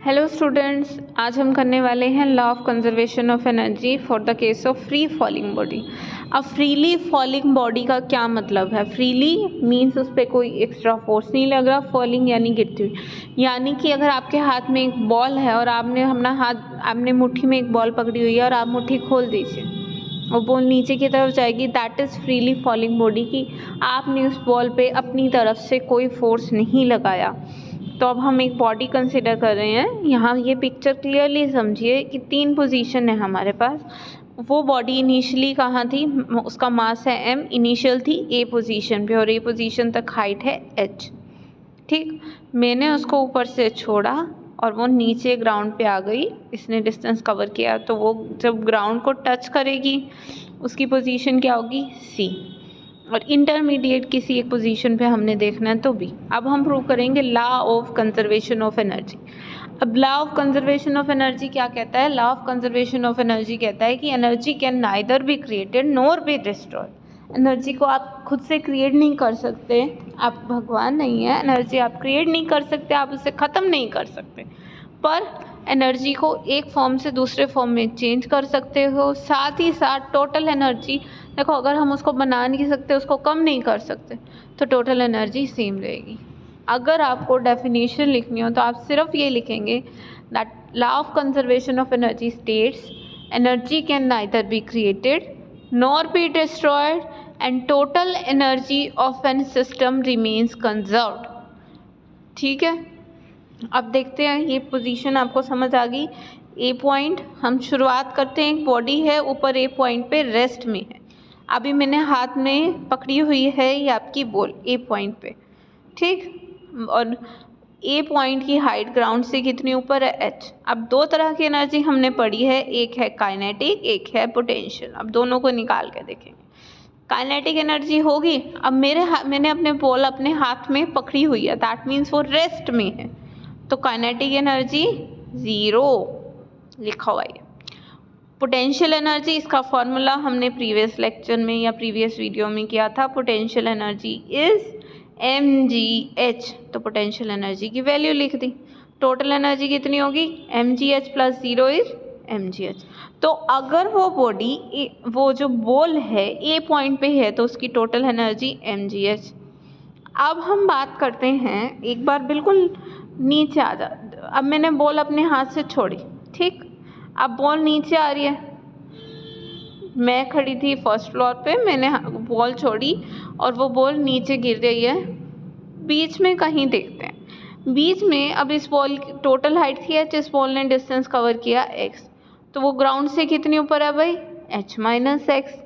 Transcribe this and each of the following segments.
Hello students, आज हम करने वाले हैं law of conservation of energy for the case of free falling body. अब फ्रीली फॉलिंग बॉडी का क्या मतलब है? फ्रीली मीन्स उस पर कोई एक्स्ट्रा फोर्स नहीं लग रहा, फॉलिंग यानी गिरती हुई। यानी कि अगर आपके हाथ में एक बॉल है और आपने मुट्ठी में एक बॉल पकड़ी हुई है और आप मुट्ठी खोल दीजिए और बॉल नीचे की तरफ जाएगी, that is freely falling body की आपने उस बॉल पे अपनी तरफ से कोई फोर्स नहीं लगाया। तो अब हम एक बॉडी कंसिडर कर रहे हैं। यहाँ ये पिक्चर क्लियरली समझिए कि 3 पोजीशन है हमारे पास। वो बॉडी इनिशियली कहाँ थी? उसका मास है m, इनिशियल थी a पोजीशन पे और a पोजीशन तक हाइट है h। ठीक, मैंने उसको ऊपर से छोड़ा और वो नीचे ग्राउंड पे आ गई, इसने डिस्टेंस कवर किया। तो वो जब ग्राउंड को टच करेगी उसकी पोजीशन क्या होगी? c। और इंटरमीडिएट किसी एक पोजीशन पे हमने देखना है तो भी। अब हम प्रूव करेंगे law of conservation of energy. अब law of conservation of energy क्या कहता है? Law of conservation of energy कहता है कि energy can neither be created nor be destroyed. Energy को आप खुद से क्रिएट नहीं कर सकते, आप भगवान नहीं है। एनर्जी आप क्रिएट नहीं कर सकते, आप उसे ख़त्म नहीं कर सकते, पर एनर्जी को एक फॉर्म से दूसरे फॉर्म में चेंज कर सकते हो। साथ ही साथ टोटल एनर्जी, देखो अगर हम उसको बना नहीं सकते, उसको कम नहीं कर सकते, तो टोटल एनर्जी सेम रहेगी। अगर आपको डेफिनेशन लिखनी हो तो आप सिर्फ ये लिखेंगे that law of conservation of energy states energy can neither be created nor be destroyed and total energy of an system remains conserved. ठीक है, अब देखते हैं, ये पोजीशन आपको समझ आ गई। ए पॉइंट हम शुरुआत करते हैं, एक बॉडी है ऊपर ए पॉइंट पे रेस्ट में है। अभी मैंने हाथ में पकड़ी हुई है ये आपकी बॉल ए पॉइंट पे, ठीक, और ए पॉइंट की हाइट ग्राउंड से कितनी ऊपर है? एच। अब दो तरह की एनर्जी हमने पढ़ी है, एक है काइनेटिक, एक है पोटेंशियल। अब दोनों को निकाल के देखेंगे। काइनेटिक एनर्जी होगी, अब मैंने अपने बॉल अपने हाथ में पकड़ी हुई है, दैट मीन्स वो रेस्ट में है, तो काइनेटिक एनर्जी 0 लिखा हुआ है। पोटेंशियल एनर्जी, इसका फॉर्मूला हमने प्रीवियस लेक्चर में या प्रीवियस वीडियो में किया था। पोटेंशियल एनर्जी इज mgh, तो पोटेंशियल एनर्जी की वैल्यू लिख दी। टोटल एनर्जी कितनी होगी? mgh plus 0 is mgh। तो अगर वो बॉडी, वो जो बॉल है ए पॉइंट पे है, तो उसकी टोटल एनर्जी mgh। अब हम बात करते हैं, एक बार बिल्कुल नीचे आ जा। अब मैंने बॉल अपने हाथ से छोड़ी, ठीक, अब बॉल नीचे आ रही है। मैं खड़ी थी फर्स्ट फ्लोर पे, मैंने बॉल छोड़ी और वो बॉल नीचे गिर रही है। बीच में कहीं देखते हैं, बीच में अब इस बॉल की टोटल हाइट थी h, इस बॉल ने डिस्टेंस कवर किया x, तो वो ग्राउंड से कितनी ऊपर है भाई? h minus x।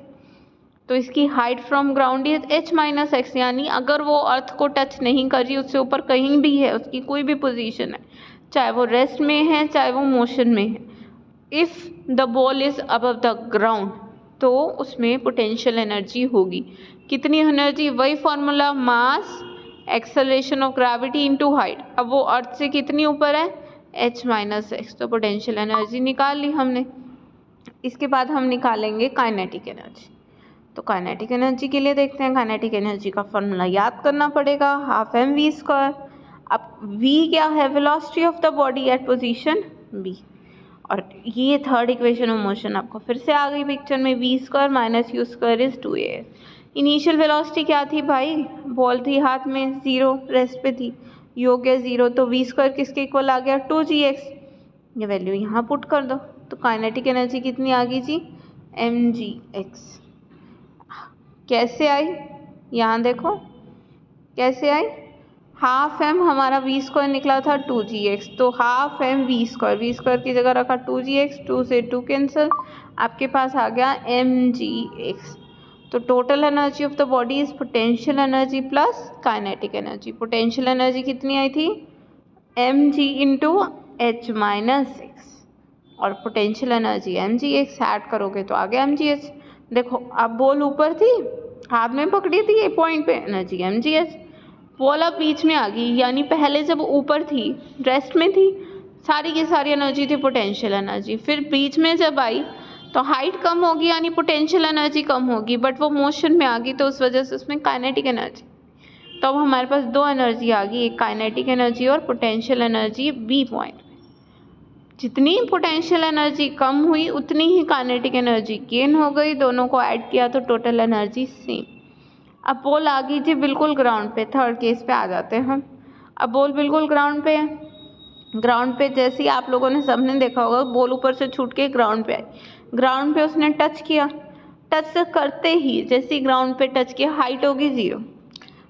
तो इसकी height from ground is h minus x, यानी अगर वो अर्थ को टच नहीं कर रही, उससे ऊपर कहीं भी है, उसकी कोई भी पोजीशन है, चाहे वो रेस्ट में है चाहे वो मोशन में है, if the ball is above the ground, तो उसमें पोटेंशियल एनर्जी होगी। कितनी एनर्जी? वही formula, mass acceleration of gravity into height. अब वो अर्थ से कितनी ऊपर है? h माइनस x, तो पोटेंशियल एनर्जी निकाल ली हमने। इसके बाद हम निकालेंगे काइनेटिक एनर्जी। तो काइनेटिक एनर्जी के लिए देखते हैं, काइनेटिक एनर्जी का फॉर्मूला याद करना पड़ेगा, हाफ एम वी स्क्वायर। अब v क्या है? Velocity of the body at position b, और ये थर्ड इक्वेशन ऑफ मोशन आपको फिर से आ गई पिक्चर में, v square minus u square is 2a। Initial velocity क्या थी भाई? बॉल थी हाथ में, 0 रेस्ट पे थी, ये हो गया 0, तो वी स्क्वायर किसके इक्वल आ गया? 2gx। ये वैल्यू यहाँ पुट कर दो, तो काइनेटिक एनर्जी कितनी आ गई जी? mgx। कैसे आई? यहाँ देखो कैसे आई। हाफ एम हमारा वी स्क्वायर निकला था 2gx, तो हाफ एम वी स्क्वायर की जगह रखा 2gx, 2 से 2 कैंसिल, आपके पास आ गया mgx। तो total energy of the body is potential energy plus kinetic energy. Potential energy कितनी आई थी? mg into h minus x, और पोटेंशियल एनर्जी mgx ऐड करोगे तो आ गया mgh। देखो अब बॉल ऊपर थी, हाथ में पकड़ी थी ए पॉइंट पे, एनर्जी mgh। बॉल अब बीच में आ गई, यानी पहले जब ऊपर थी, रेस्ट में थी, सारी की सारी एनर्जी थी पोटेंशियल एनर्जी, फिर बीच में जब आई तो हाइट कम होगी, यानी पोटेंशियल एनर्जी कम होगी, बट वो मोशन में आ गई, तो उस वजह से उसमें काइनेटिक एनर्जी। तो अब हमारे पास दो एनर्जी आ गई, एक काइनेटिक एनर्जी और पोटेंशियल एनर्जी बी पॉइंट। जितनी पोटेंशियल एनर्जी कम हुई उतनी ही काइनेटिक एनर्जी गेन हो गई, दोनों को ऐड किया तो टोटल एनर्जी सेम। अब बॉल आ गई थी बिल्कुल ग्राउंड पे, थर्ड केस पे आ जाते हैं हम। अब बॉल बिल्कुल ग्राउंड पे है, ग्राउंड पे जैसे ही आप लोगों ने सबने देखा होगा बॉल ऊपर से छूट के ग्राउंड पे आई, ग्राउंड पे उसने टच किया, टच करते ही जैसे ही ग्राउंड पे टच किया हाइट होगी ज़ीरो,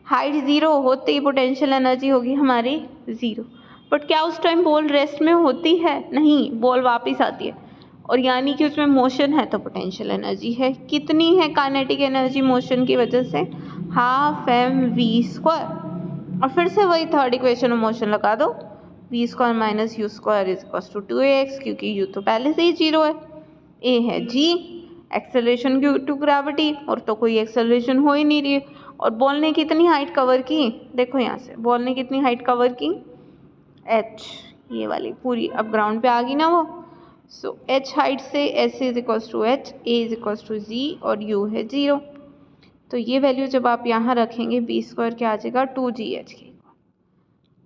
हाइट ज़ीरो होते ही पोटेंशियल एनर्जी होगी हमारी ज़ीरो। बट क्या उस टाइम बॉल रेस्ट में होती है? नहीं, बॉल वापस आती है और यानी कि उसमें मोशन है तो पोटेंशियल एनर्जी है। कितनी है काइनेटिक एनर्जी मोशन की वजह से? Half m v square. और फिर से वही थर्ड इक्वेशन में मोशन लगा दो, v square minus u square is equal to 2ax, क्योंकि यू तो पहले से ही जीरो है। ए है जी, एक्सेलरेशन ड्यू टू ग्रेविटी, और तो कोई एक्सेलरेशन हो ही नहीं रही है। और बॉल ने कितनी हाइट कवर की? देखो यहाँ से बॉल ने कितनी हाइट कवर की? h, ये वाली पूरी। अब ग्राउंड पे आ गई ना वो, सो h हाइट से s is equal to h, a is equal to z और u है जीरो। तो ये वैल्यू जब आप यहाँ रखेंगे बी स्क्वायर क्या आ जाएगा? 2gh के।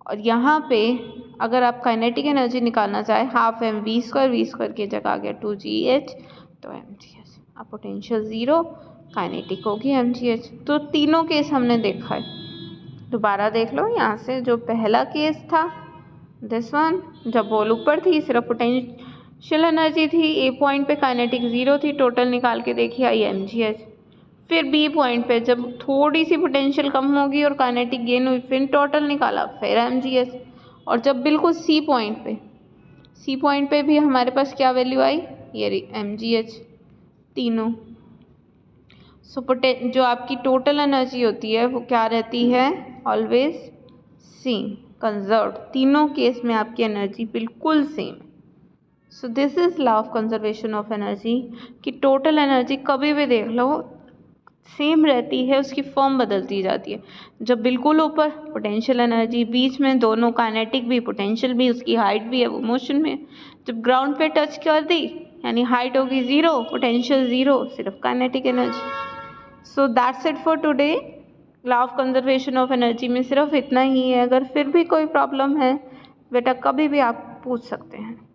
और यहाँ पे अगर आप काइनेटिक एनर्जी निकालना चाहे हाफ एम वी स्क्वायर की जगह आ गया 2gh, तो mgh। अब पोटेंशियल ज़ीरो, काइनेटिक होगी mgh। तो तीनों केस हमने देखा है, दोबारा देख लो। यहाँ से जो पहला केस था दिस वन, जब बॉल ऊपर थी सिर्फ पोटेंशियल एनर्जी थी, ए पॉइंट पे काइनेटिक ज़ीरो थी, टोटल निकाल के देखी आई mgh। फिर बी पॉइंट पे जब थोड़ी सी पोटेंशियल कम होगी और काइनेटिक गेन हुई, फिर टोटल निकाला, फिर mgh। और जब बिल्कुल सी पॉइंट पे भी हमारे पास क्या वैल्यू आई? ये रही mgh तीनों। सो जो आपकी टोटल एनर्जी होती है वो क्या रहती है? Always same, conserve. तीनों केस में आपकी एनर्जी बिल्कुल same. So this is law of conservation of energy कि टोटल एनर्जी कभी भी देख लो सेम रहती है, उसकी फॉर्म बदलती जाती है। जब बिल्कुल ऊपर पोटेंशियल एनर्जी, बीच में दोनों काइनेटिक भी पोटेंशियल भी, उसकी हाइट भी है वो मोशन में। जब ग्राउंड पे टच कर दी यानी हाइट होगी ज़ीरो, पोटेंशियल ज़ीरो, सिर्फ kinetic energy. So that's it for today. Law of conservation of energy में सिर्फ इतना ही है। अगर फिर भी कोई प्रॉब्लम है बेटा कभी भी आप पूछ सकते हैं।